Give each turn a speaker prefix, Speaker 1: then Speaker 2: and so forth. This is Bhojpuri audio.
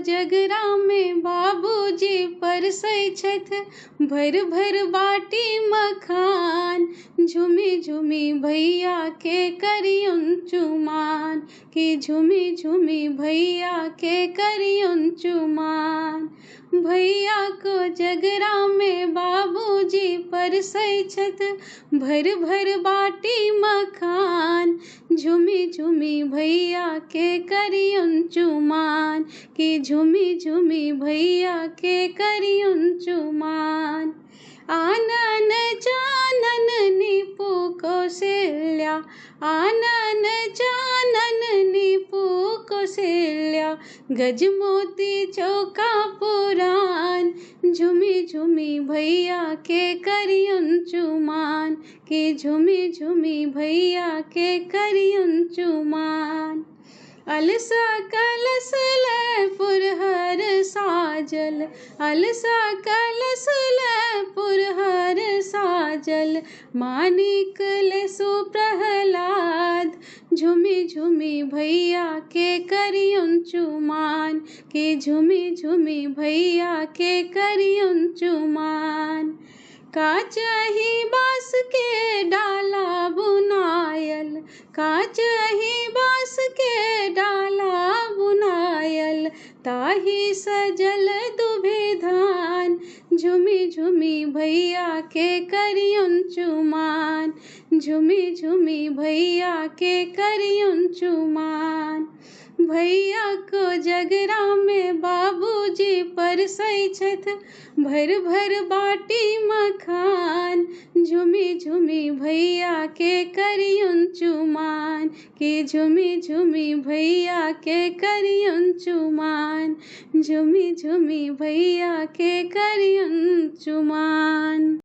Speaker 1: जगरा में बाबूजी परसै छथि भर भर बाटी मखान। झूमी झूमी भैया के करियुन चुमान कि झूमी झूमी भैया के करियुन चुमान। भैया को जगरा में बाबूजी परसै छथि भर भर बाटी मखान। झूमी झूमी भैया के करियुन चुमान कि झूमी झूमी भैया के करियुन चुमान। आनन जानन निपु कौशल्या, आनन जानन निपु कौशल्या, गजमोती चौका पुरान। झूमी झूमी भैया के करियुन चुमान कि झूमी झूमी भैया के करियुन चुमान। अलसा कलश लय पुरहर साजल, अलसा कलश लय पुरहर साजल, मानिक लेसु प्रहलाद। झूमी झूमी भैया के करियुन चुमान कि झूमी झूमी भैया के करियुन चुमान। काचही बाँस के डाला बुनायल, काचही बाँस के डाला बुनायल, ताहि सजल दुभि धान। झूमी झूमी भैया के करियुन चुमान, झूमी झूमी भैया के करियुन चुमान। भैया को जगरा में बाबूजी परसै छथि भर भर बाटी मखान। झूमी झूमी भैया के करियुन चुमान कि झूमी झूमी भैया के करियुन चुमान। झूमी झूमी भैया के करियुन चुमान।